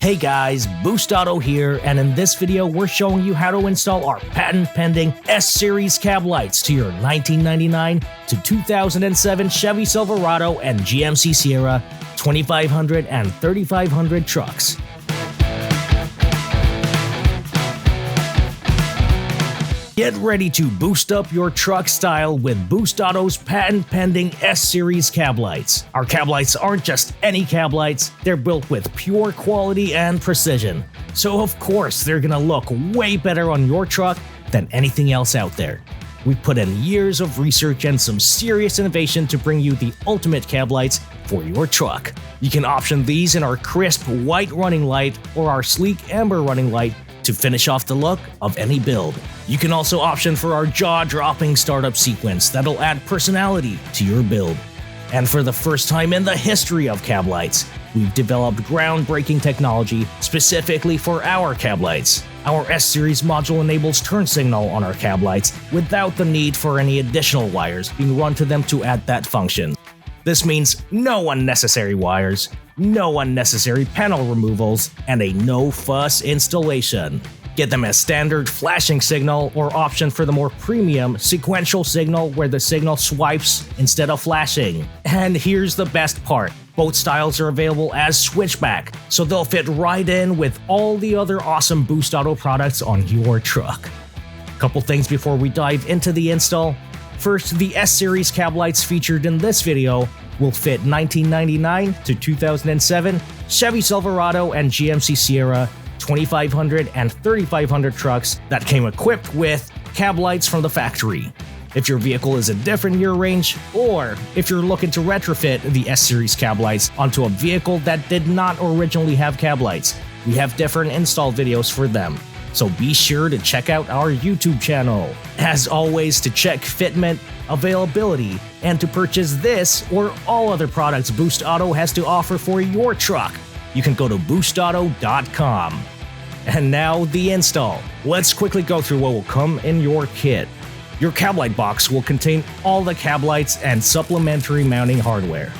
Hey guys, Boost Auto here, and in this video we're showing you how to install our patent-pending S-Series cab lights to your 1999 to 2007 Chevy Silverado and GMC Sierra 2500 and 3500 trucks. Get ready to boost up your truck style with Boost Auto's patent-pending S-Series cab lights. Our cab lights aren't just any cab lights, they're built with pure quality and precision. So of course they're gonna look way better on your truck than anything else out there. We've put in years of research and some serious innovation to bring you the ultimate cab lights for your truck. You can option these in our crisp white running light or our sleek amber running light to finish off the look of any build. You can also option for our jaw-dropping startup sequence that'll add personality to your build. And for the first time in the history of cab lights, we've developed groundbreaking technology specifically for our cab lights. Our S-Series module enables turn signal on our cab lights without the need for any additional wires being run to them to add that function. This means no unnecessary wires, no unnecessary panel removals, and a no-fuss installation. Get them as standard flashing signal or option for the more premium sequential signal where the signal swipes instead of flashing. And here's the best part. Both styles are available as switchback, so they'll fit right in with all the other awesome Boost Auto products on your truck. Couple things before we dive into the install. First, the S-Series cab lights featured in this video will fit 1999 to 2007 Chevy Silverado and GMC Sierra 2500 and 3500 trucks that came equipped with cab lights from the factory. If your vehicle is a different year range, or if you're looking to retrofit the S-Series cab lights onto a vehicle that did not originally have cab lights, we have different install videos for them. So be sure to check out our YouTube channel. As always, to check fitment, availability, and to purchase this or all other products Boost Auto has to offer for your truck, you can go to boostauto.com. And now the install. Let's quickly go through what will come in your kit. Your cab light box will contain all the cab lights and supplementary mounting hardware.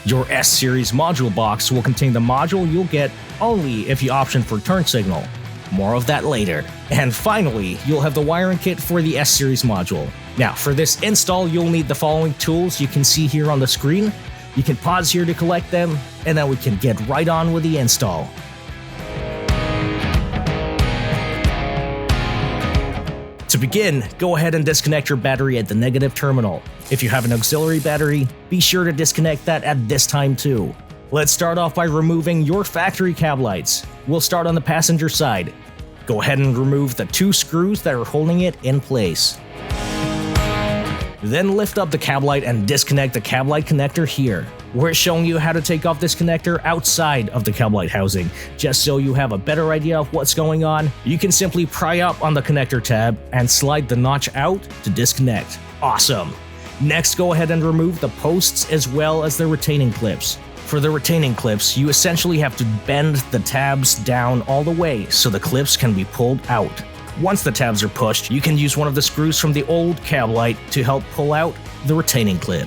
Your S-Series module box will contain the module you'll get only if you option for turn signal. More of that later. And finally, you'll have the wiring kit for the S-Series module. Now, for this install, you'll need the following tools you can see here on the screen. You can pause here to collect them, and then we can get right on with the install. To begin, go ahead and disconnect your battery at the negative terminal. If you have an auxiliary battery, be sure to disconnect that at this time too. Let's start off by removing your factory cab lights. We'll start on the passenger side. Go ahead and remove the two screws that are holding it in place. Then lift up the cab light and disconnect the cab light connector here. We're showing you how to take off this connector outside of the cab light housing. Just so you have a better idea of what's going on, you can simply pry up on the connector tab and slide the notch out to disconnect. Awesome! Next, go ahead and remove the posts as well as the retaining clips. For the retaining clips, you essentially have to bend the tabs down all the way so the clips can be pulled out. Once the tabs are pushed, you can use one of the screws from the old cab light to help pull out the retaining clip.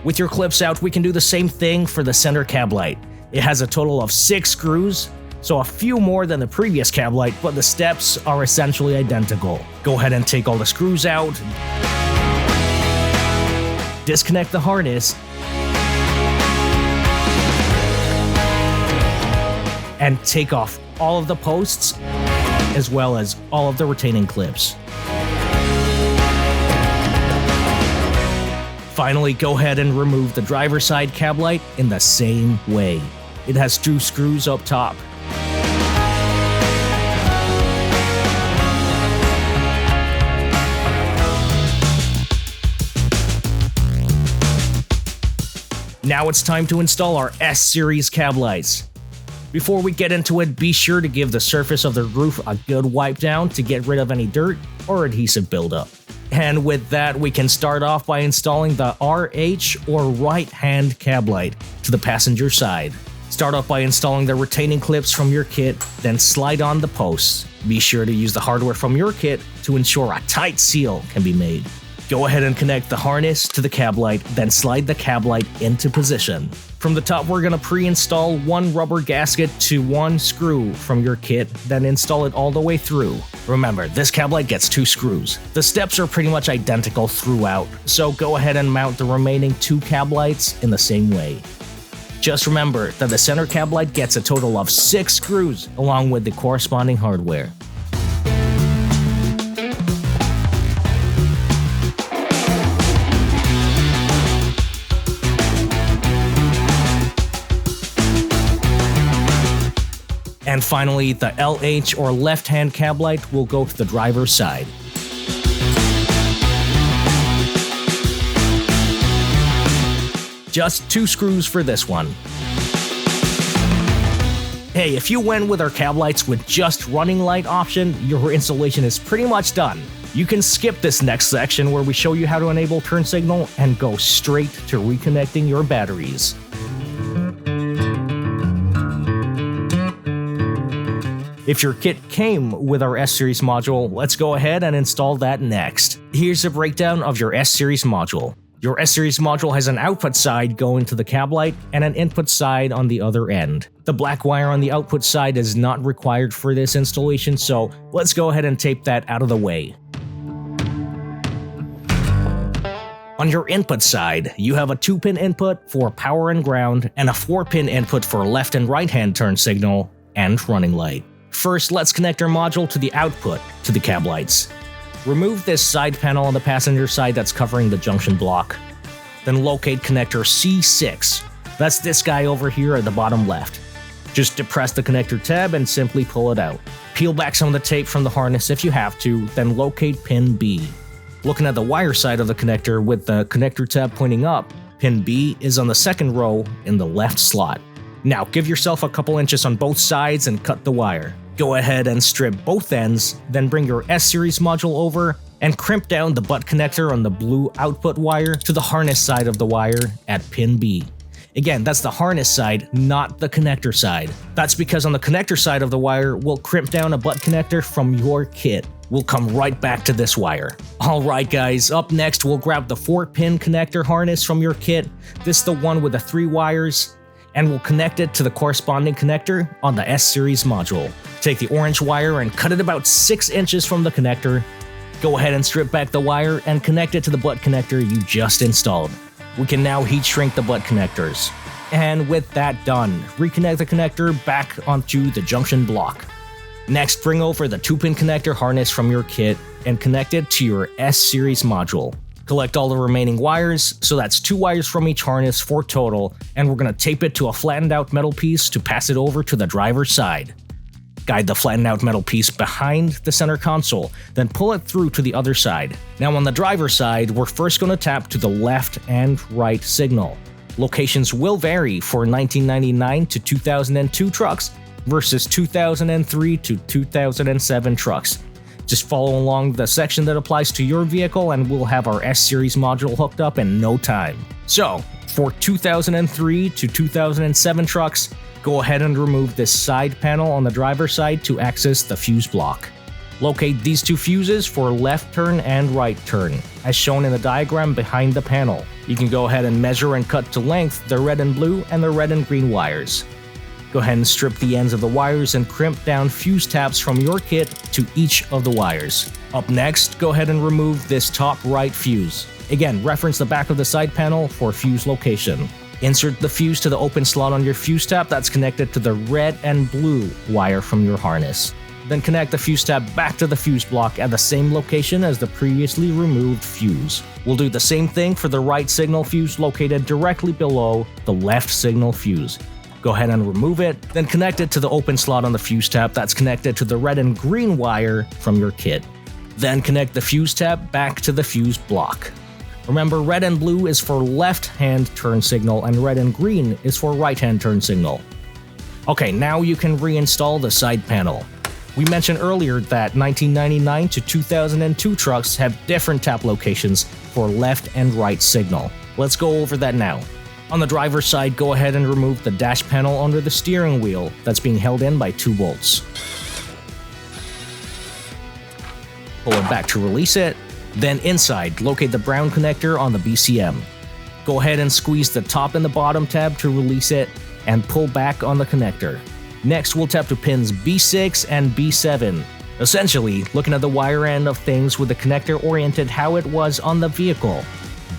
With your clips out, we can do the same thing for the center cab light. It has a total of 6 screws, so a few more than the previous cab light, but the steps are essentially identical. Go ahead and take all the screws out, disconnect the harness, and take off all of the posts, as well as all of the retaining clips. Finally, go ahead and remove the driver's side cab light in the same way. It has 2 screws up top. Now it's time to install our S-Series cab lights. Before we get into it, be sure to give the surface of the roof a good wipe down to get rid of any dirt or adhesive buildup. And with that, we can start off by installing the RH or right-hand cab light to the passenger side. Start off by installing the retaining clips from your kit, then slide on the posts. Be sure to use the hardware from your kit to ensure a tight seal can be made. Go ahead and connect the harness to the cab light, then slide the cab light into position. From the top, we're going to pre-install one rubber gasket to one screw from your kit, then install it all the way through. Remember, this cab light gets 2 screws. The steps are pretty much identical throughout, so go ahead and mount the remaining 2 cab lights in the same way. Just remember that the center cab light gets a total of 6 screws along with the corresponding hardware. And finally, the LH or left-hand cab light will go to the driver's side. Just 2 screws for this one. Hey, if you went with our cab lights with just running light option, your installation is pretty much done. You can skip this next section where we show you how to enable turn signal and go straight to reconnecting your batteries. If your kit came with our S-Series module, let's go ahead and install that next. Here's a breakdown of your S-Series module. Your S-Series module has an output side going to the cab light and an input side on the other end. The black wire on the output side is not required for this installation, so let's go ahead and tape that out of the way. On your input side, you have a 2-pin input for power and ground and a 4-pin input for left and right hand turn signal and running light. First, let's connect our module to the output to the cab lights. Remove this side panel on the passenger side that's covering the junction block. Then locate connector C6. That's this guy over here at the bottom left. Just depress the connector tab and simply pull it out. Peel back some of the tape from the harness if you have to, then locate pin B. Looking at the wire side of the connector with the connector tab pointing up, pin B is on the second row in the left slot. Now give yourself a couple inches on both sides and cut the wire. Go ahead and strip both ends, then bring your S-Series module over and crimp down the butt connector on the blue output wire to the harness side of the wire at pin B. Again, that's the harness side, not the connector side. That's because on the connector side of the wire, we'll crimp down a butt connector from your kit. We'll come right back to this wire. Alright guys, up next we'll grab the 4-pin connector harness from your kit. This is the one with the 3 wires. And we'll connect it to the corresponding connector on the S-Series module. Take the orange wire and cut it about 6 inches from the connector. Go ahead and strip back the wire and connect it to the butt connector you just installed. We can now heat shrink the butt connectors. And with that done, reconnect the connector back onto the junction block. Next, bring over the 2-pin connector harness from your kit and connect it to your S-Series module. Collect all the remaining wires, so that's 2 wires from each harness for total, and we're going to tape it to a flattened out metal piece to pass it over to the driver's side. Guide the flattened out metal piece behind the center console, then pull it through to the other side. Now on the driver's side, we're first going to tap to the left and right signal. Locations will vary for 1999 to 2002 trucks versus 2003 to 2007 trucks. Just follow along the section that applies to your vehicle and we'll have our S-Series module hooked up in no time. So, for 2003 to 2007 trucks, go ahead and remove this side panel on the driver's side to access the fuse block. Locate these 2 fuses for left turn and right turn, as shown in the diagram behind the panel. You can go ahead and measure and cut to length the red and blue and the red and green wires. Go ahead and strip the ends of the wires and crimp down fuse tabs from your kit to each of the wires. Up next, go ahead and remove this top right fuse. Again, reference the back of the side panel for fuse location. Insert the fuse to the open slot on your fuse tab that's connected to the red and blue wire from your harness. Then connect the fuse tab back to the fuse block at the same location as the previously removed fuse. We'll do the same thing for the right signal fuse located directly below the left signal fuse. Go ahead and remove it, then connect it to the open slot on the fuse tab that's connected to the red and green wire from your kit. Then connect the fuse tab back to the fuse block. Remember, red and blue is for left-hand turn signal and red and green is for right-hand turn signal. Okay, now you can reinstall the side panel. We mentioned earlier that 1999 to 2002 trucks have different tap locations for left and right signal. Let's go over that now. On the driver's side, go ahead and remove the dash panel under the steering wheel that's being held in by 2 bolts. Pull it back to release it, Then inside, locate the brown connector on the BCM. Go ahead and squeeze the top and the bottom tab to release it and pull back on the connector. Next, we'll tap to pins B6 and B7. Essentially, looking at the wire end of things with the connector oriented how it was on the vehicle.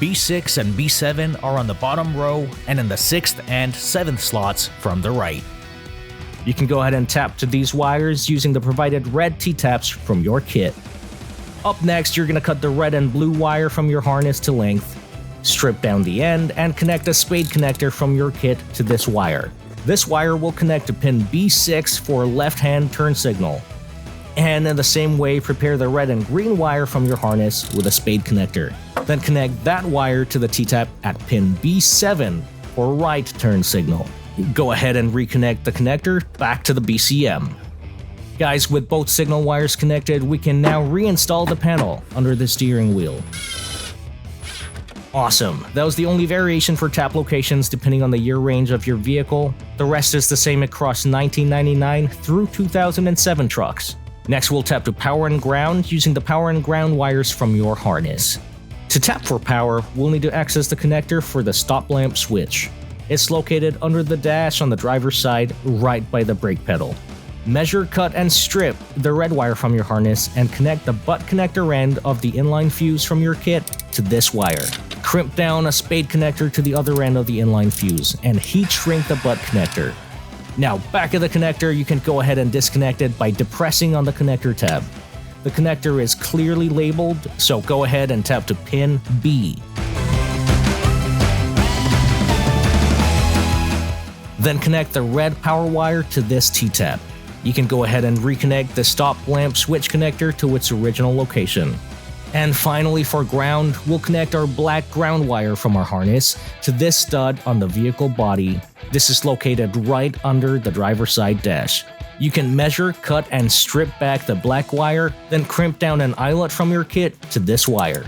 B6 and B7 are on the bottom row and in the 6th and 7th slots from the right. You can go ahead and tap to these wires using the provided red T-taps from your kit. Up next, you're going to cut the red and blue wire from your harness to length, strip down the end, and connect a spade connector from your kit to this wire. This wire will connect to pin B6 for left-hand turn signal. And in the same way, prepare the red and green wire from your harness with a spade connector. Then connect that wire to the T-tap at pin B7 for right turn signal. Go ahead and reconnect the connector back to the BCM. Guys, with both signal wires connected, we can now reinstall the panel under the steering wheel. Awesome, that was the only variation for tap locations depending on the year range of your vehicle. The rest is the same across 1999 through 2007 trucks. Next, we'll tap to power and ground using the power and ground wires from your harness. To tap for power, we'll need to access the connector for the stop lamp switch. It's located under the dash on the driver's side, right by the brake pedal. Measure, cut, and strip the red wire from your harness and connect the butt connector end of the inline fuse from your kit to this wire. Crimp down a spade connector to the other end of the inline fuse and heat shrink the butt connector. Now, back of the connector, you can go ahead and disconnect it by depressing on the connector tab. The connector is clearly labeled, so go ahead and tap to pin B. Then connect the red power wire to this T-tap. You can go ahead and reconnect the stop lamp switch connector to its original location. And finally, for ground, we'll connect our black ground wire from our harness to this stud on the vehicle body. This is located right under the driver's side dash. You can measure, cut, and strip back the black wire, then crimp down an eyelet from your kit to this wire.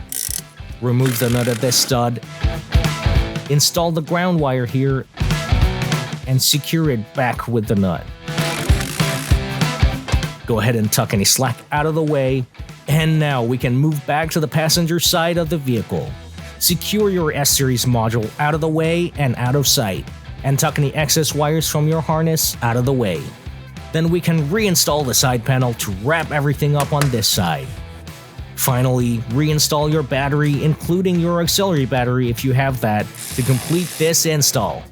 Remove the nut of this stud, install the ground wire here, and secure it back with the nut. Go ahead and tuck any slack out of the way, and now we can move back to the passenger side of the vehicle. Secure your S-Series module out of the way and out of sight, and tuck any excess wires from your harness out of the way. Then we can reinstall the side panel to wrap everything up on this side. Finally, reinstall your battery, including your auxiliary battery if you have that, to complete this install.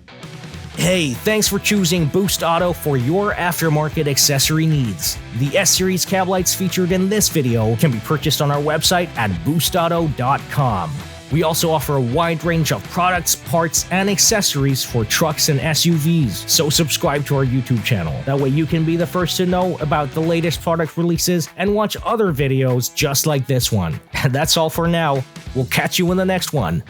Hey, thanks for choosing Boost Auto for your aftermarket accessory needs. The S-Series cab lights featured in this video can be purchased on our website at boostauto.com. We also offer a wide range of products, parts, and accessories for trucks and SUVs, so subscribe to our YouTube channel. That way you can be the first to know about the latest product releases and watch other videos just like this one. That's all for now. We'll catch you in the next one.